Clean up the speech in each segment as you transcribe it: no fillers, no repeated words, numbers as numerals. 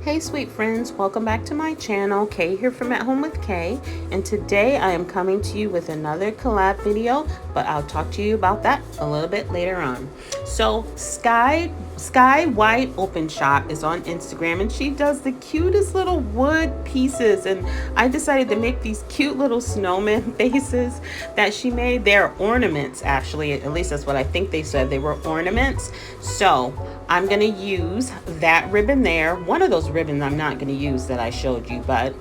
Hey sweet friends, welcome back to my channel. Kay here from At Home with Kay, and today I am coming to you with another collab video, but I'll talk to you about that a little bit later on. So Sky White Open Shop is on Instagram, and she does the cutest little wood pieces, and I decided to make these cute little snowman faces that she made. They're ornaments, actually, at least that's what I think they said. They were ornaments. So I'm gonna use that ribbon there. One of those ribbons I'm not gonna use that I showed you, but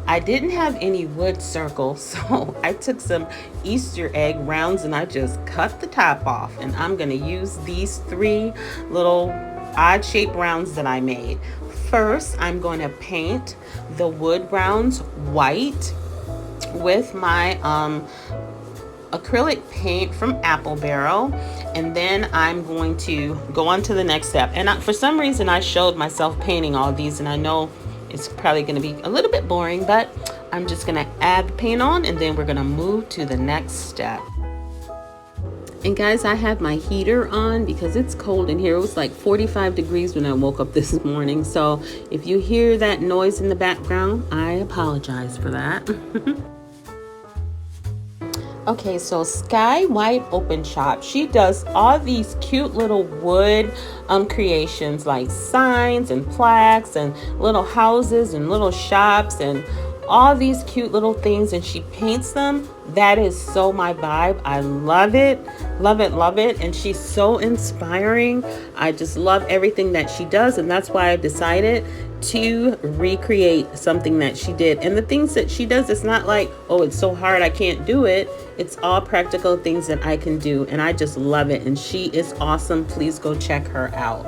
I didn't have any wood circles, so I took some Easter egg rounds and I just cut the top off, and I'm gonna use these three little odd shaped rounds that I made. First, I'm going to paint the wood rounds white with my acrylic paint from Apple Barrel, and then I'm going to go on to the next step. And for some reason I showed myself painting all these, and I know it's probably going to be a little bit boring, but I'm just going to add the paint on, and then we're going to move to the next step. And guys, I have my heater on because it's cold in here. It was like 45 degrees when I woke up this morning, so if you hear that noise in the background, I apologize for that. Okay, so Sky White Open Shop, she does all these cute little wood creations like signs and plaques and little houses and little shops and all these cute little things, and she paints them. That is so my vibe. I love it, love it, love it. And she's so inspiring. I just love everything that she does, and that's why I decided to recreate something that she did. And the things that she does, it's not like, oh, it's so hard I can't do it. It's all practical things that I can do, and I just love it. And she is awesome. Please go check her out.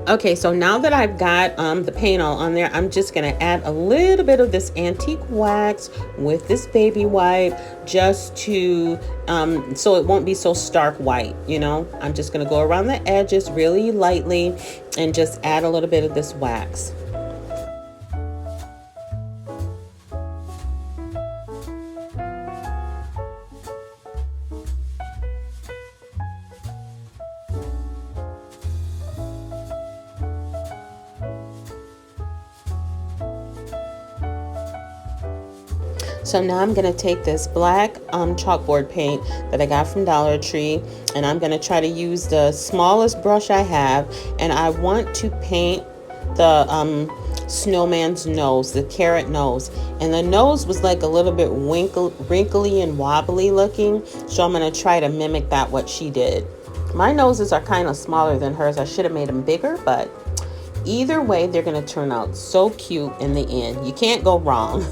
Okay, so now that I've got the paint all on there, I'm just going to add a little bit of this antique wax with this baby wipe, just to, so it won't be so stark white, you know. I'm just going to go around the edges really lightly and just add a little bit of this wax. So now I'm going to take this black chalkboard paint that I got from Dollar Tree, and I'm going to try to use the smallest brush I have, and I want to paint the snowman's nose, the carrot nose. And the nose was like a little bit wrinkly and wobbly looking, so I'm going to try to mimic that, what she did. My noses are kind of smaller than hers. I should have made them bigger, but either way, they're going to turn out so cute in the end. You can't go wrong.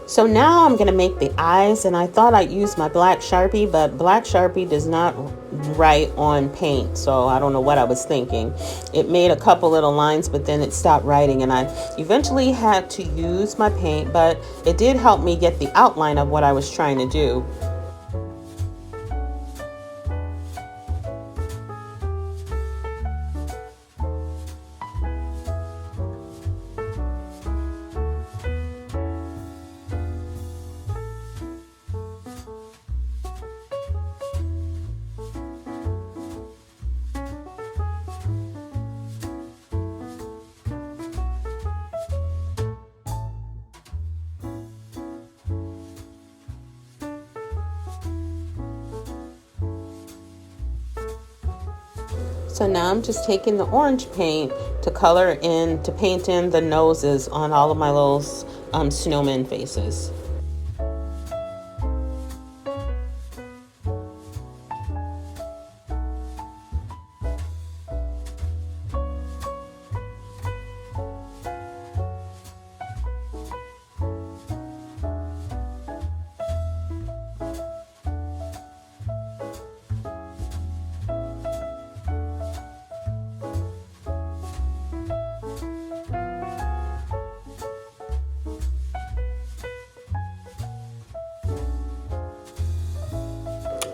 So now I'm going to make the eyes, and I thought I'd use my black Sharpie, but black Sharpie does not write on paint, so I don't know what I was thinking. It made a couple little lines, but then it stopped writing, and I eventually had to use my paint, but it did help me get the outline of what I was trying to do. So now I'm just taking the orange paint to paint in the noses on all of my little snowman faces.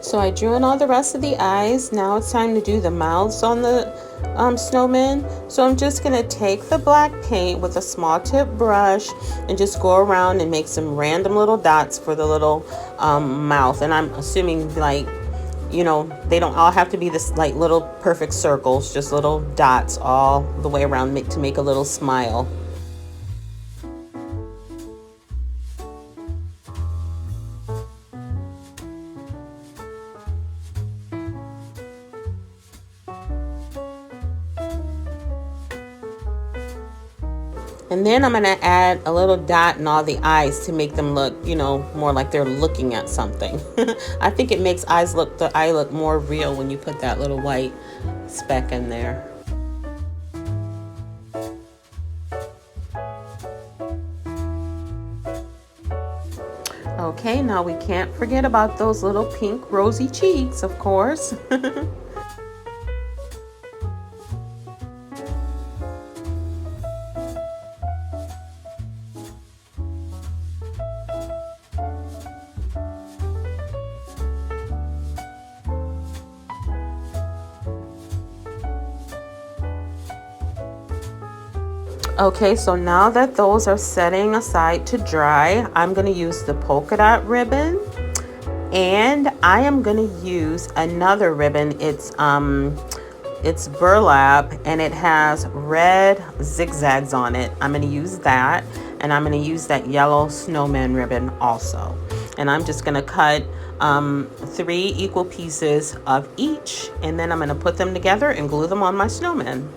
So I drew in all the rest of the eyes. Now it's time to do the mouths on the snowman. So I'm just going to take the black paint with a small tip brush and just go around and make some random little dots for the little mouth. And I'm assuming, like, you know, they don't all have to be this like little perfect circles, just little dots all the way around to make a little smile. And then I'm going to add a little dot in all the eyes to make them look, you know, more like they're looking at something. I think it makes the eye look more real when you put that little white speck in there. Okay, now we can't forget about those little pink rosy cheeks, of course. Okay, so now that those are setting aside to dry, I'm going to use the polka dot ribbon, and I am going to use another ribbon. It's burlap and it has red zigzags on it. I'm going to use that, and I'm going to use that yellow snowman ribbon also. And I'm just going to cut 3 equal pieces of each, and then I'm going to put them together and glue them on my snowman.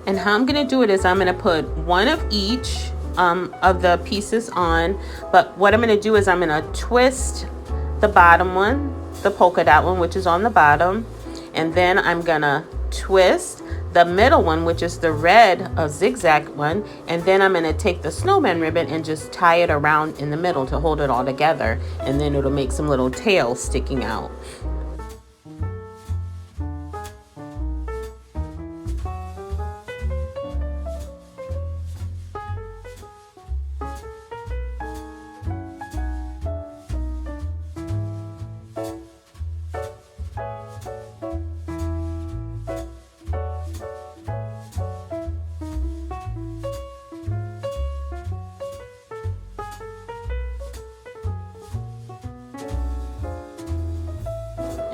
And how I'm going to do it is I'm going to put one of each of the pieces on. But what I'm going to do is I'm going to twist the bottom one, the polka dot one, which is on the bottom. And then I'm going to twist the middle one, which is the red zigzag one. And then I'm going to take the snowman ribbon and just tie it around in the middle to hold it all together. And then it'll make some little tails sticking out.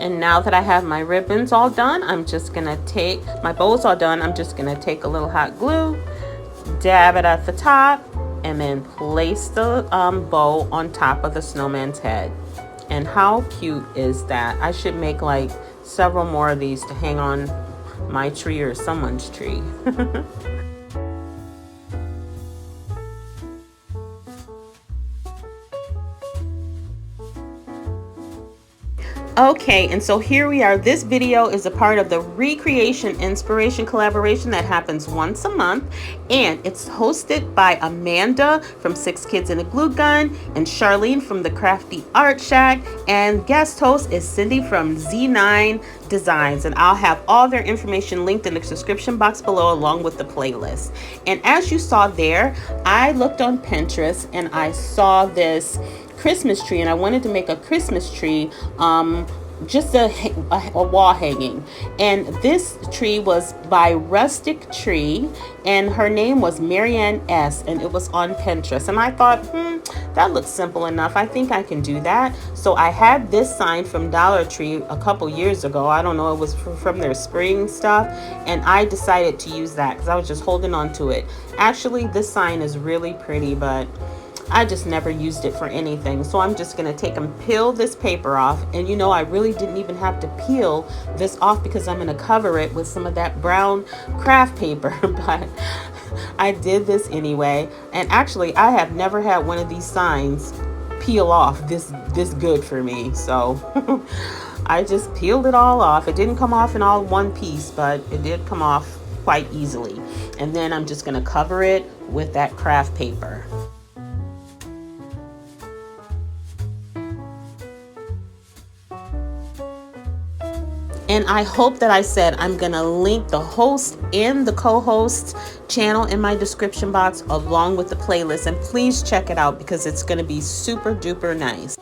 And now that I have my ribbons all done, I'm just gonna take my bows all done. I'm just gonna take a little hot glue, dab it at the top, and then place the bow on top of the snowman's head. And how cute is that? I should make like several more of these to hang on my tree or someone's tree. Okay, and so here we are. This video is a part of the Recreation Inspiration collaboration that happens once a month, and it's hosted by Amanda from Six Kids in a Glue Gun and Charlene from the Crafty Art Shack, and guest host is Cindy from Z9 Designs, and I'll have all their information linked in the description box below along with the playlist. And as you saw there, I looked on Pinterest and I saw this Christmas tree, and I wanted to make a Christmas tree, just a wall hanging, and this tree was by Rustic Tree, and her name was Marianne S, and it was on Pinterest, and I thought, that looks simple enough. I think I can do that. So I had this sign from Dollar Tree a couple years ago. I don't know, it was from their spring stuff, and I decided to use that because I was just holding on to it. Actually, this sign is really pretty, but I just never used it for anything. So I'm just going to take and peel this paper off. And you know, I really didn't even have to peel this off because I'm going to cover it with some of that brown craft paper. But I did this anyway. And actually, I have never had one of these signs peel off this good for me. So I just peeled it all off. It didn't come off in all one piece, but it did come off quite easily. And then I'm just going to cover it with that craft paper. And I hope that I said I'm going to link the host and the co-host channel in my description box along with the playlist. And please check it out because it's going to be super duper nice.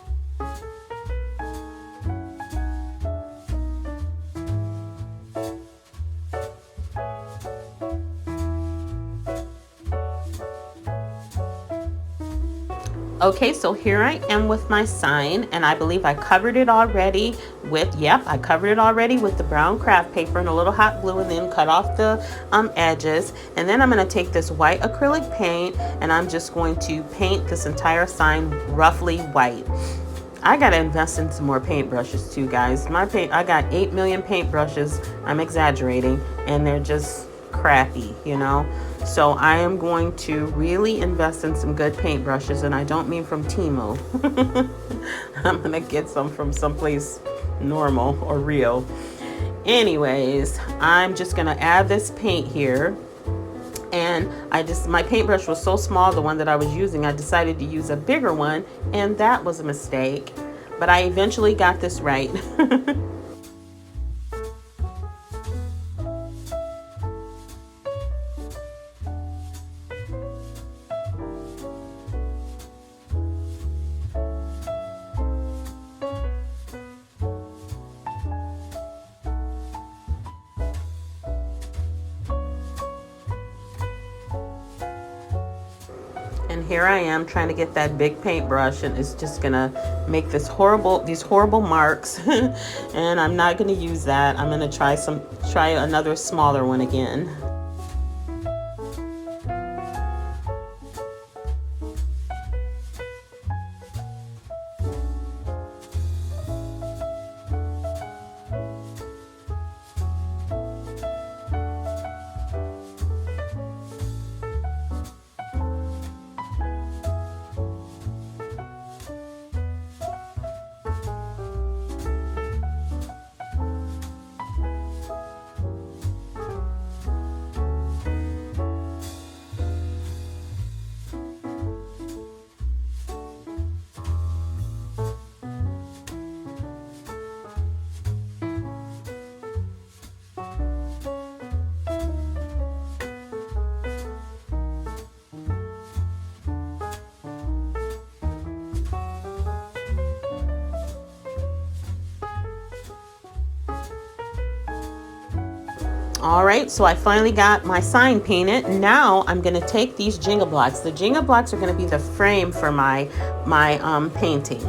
Okay, so here I am with my sign, and I believe I covered it already with, I covered it already with the brown craft paper and a little hot glue, and then cut off the edges. And then I'm going to take this white acrylic paint, and I'm just going to paint this entire sign roughly white. I got to invest in some more paintbrushes too, guys. I got 8 million paintbrushes. I'm exaggerating, and they're just crappy, you know. So I am going to really invest in some good paintbrushes, and I don't mean from Temu. I'm gonna get some from someplace normal or real. Anyways, I'm just gonna add this paint here, and my paintbrush was so small, the one that I was using, I decided to use a bigger one, and that was a mistake, but I eventually got this right. And here I am trying to get that big paintbrush, and it's just gonna make these horrible marks. And I'm not gonna use that. I'm gonna try another smaller one again. All right, so I finally got my sign painted. Now I'm gonna take these Jenga blocks. The Jenga blocks are gonna be the frame for my painting.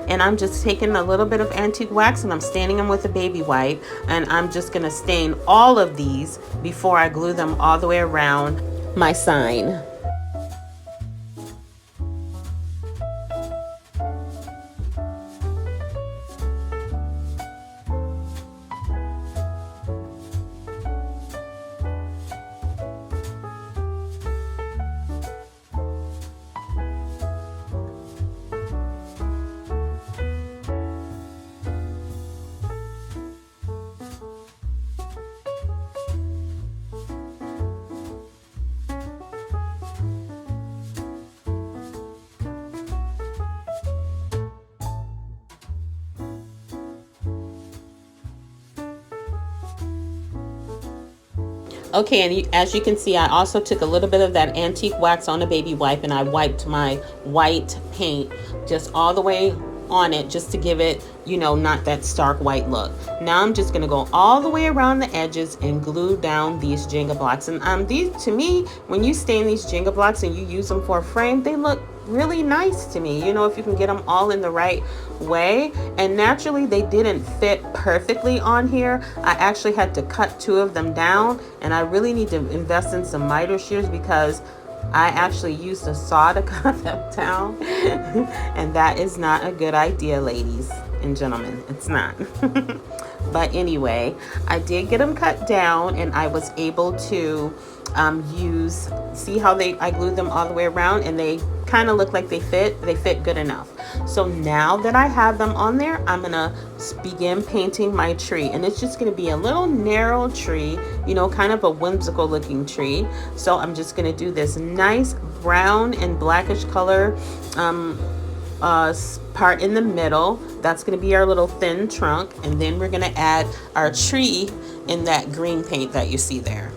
And I'm just taking a little bit of antique wax, and I'm staining them with a baby white. And I'm just gonna stain all of these before I glue them all the way around my sign. Okay, and as you can see, I also took a little bit of that antique wax on a baby wipe, and I wiped my white paint just all the way on it, just to give it, you know, not that stark white look. Now I'm just gonna go all the way around the edges and glue down these Jenga blocks. And these, to me, when you stain these Jenga blocks and you use them for a frame, they look really nice to me, you know, if you can get them all in the right way. And naturally they didn't fit perfectly on here. I actually had to cut 2 of them down, and I really need to invest in some miter shears because I actually used a saw to cut them down and that is not a good idea, ladies and gentlemen. It's not. But anyway, I did get them cut down, and I was able to see how I glued them all the way around, and they kind of look like they fit good enough. So now that I have them on there, I'm gonna begin painting my tree, and it's just gonna be a little narrow tree, you know, kind of a whimsical looking tree. So I'm just gonna do this nice brown and blackish color part in the middle. That's going to be our little thin trunk, and then we're going to add our tree in that green paint that you see there.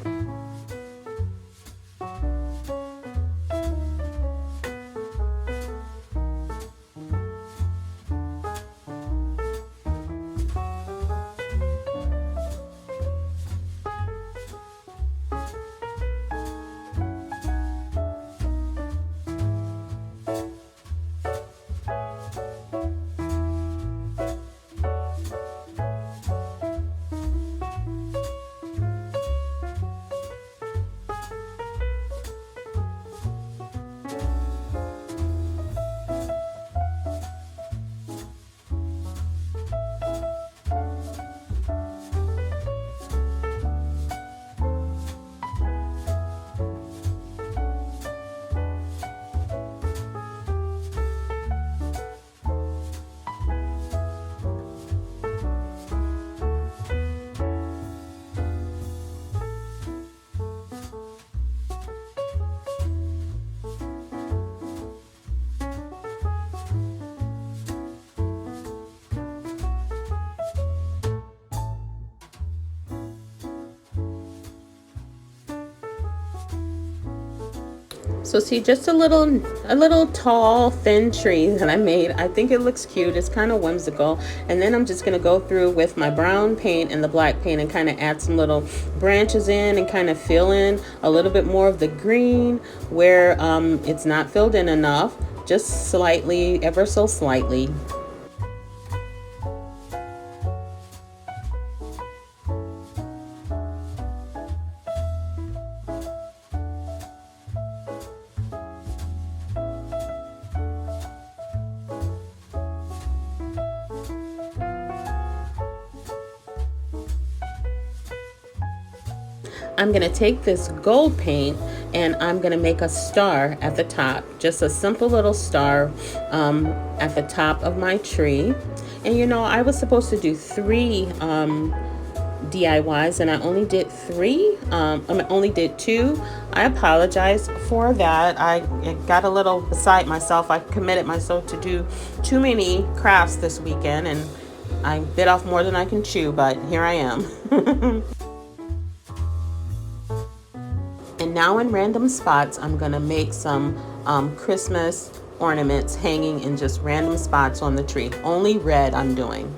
So see, just a little tall, thin tree that I made. I think it looks cute. It's kind of whimsical. And then I'm just going to go through with my brown paint and the black paint and kind of add some little branches in and kind of fill in a little bit more of the green where it's not filled in enough, just slightly, ever so slightly. I'm going to take this gold paint and I'm going to make a star at the top, just a simple little star at the top of my tree. And you know, I was supposed to do 3 DIYs and I only did 3. I only did 2. I apologize for that. I got a little beside myself. I committed myself to do too many crafts this weekend, and I bit off more than I can chew, but here I am. And now in random spots, I'm gonna make some Christmas ornaments hanging in just random spots on the tree. Only red I'm doing.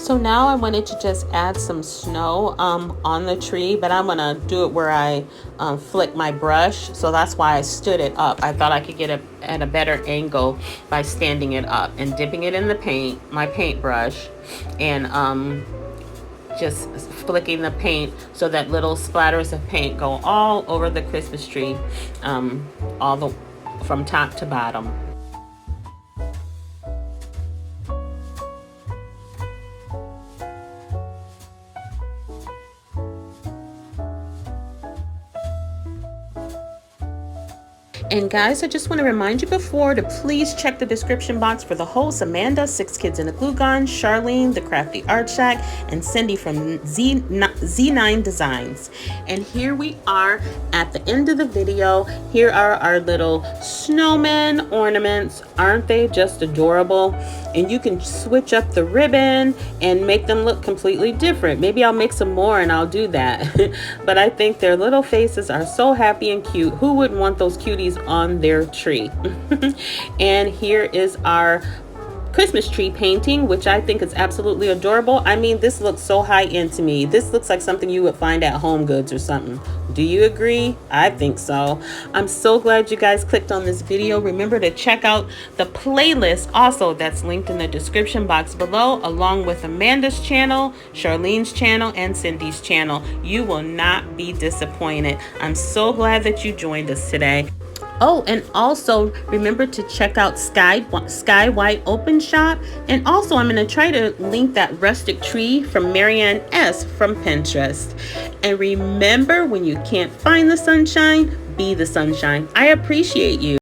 So now I wanted to just add some snow on the tree, but I'm gonna do it where I flick my brush. So that's why I stood it up. I thought I could get it at a better angle by standing it up and dipping it in the paint, my paintbrush, and just flicking the paint so that little splatters of paint go all over the Christmas tree, from top to bottom. And guys, I just want to remind you before to please check the description box for the hosts: Amanda, 6 Kids in a Glue Gun, Charlene, The Crafty Art Shack, and Cindy from Z9 Designs. And here we are at the end of the video. Here are our little snowman ornaments. Aren't they just adorable? And you can switch up the ribbon and make them look completely different. Maybe I'll make some more and I'll do that. But I think their little faces are so happy and cute. Who wouldn't want those cuties on their tree? And here is our Christmas tree painting, which I think is absolutely adorable. I mean, this looks so high end to me. This looks like something you would find at Home Goods or something. Do you agree? I think so. I'm so glad you guys clicked on this video. Remember to check out the playlist also that's linked in the description box below, along with Amanda's channel, Charlene's channel, and Cindy's channel. You will not be disappointed. I'm so glad that you joined us today. Oh, and also remember to check out Sky White Open Shop. And also I'm going to try to link that rustic tree from Marianne S. from Pinterest. And remember, when you can't find the sunshine, be the sunshine. I appreciate you.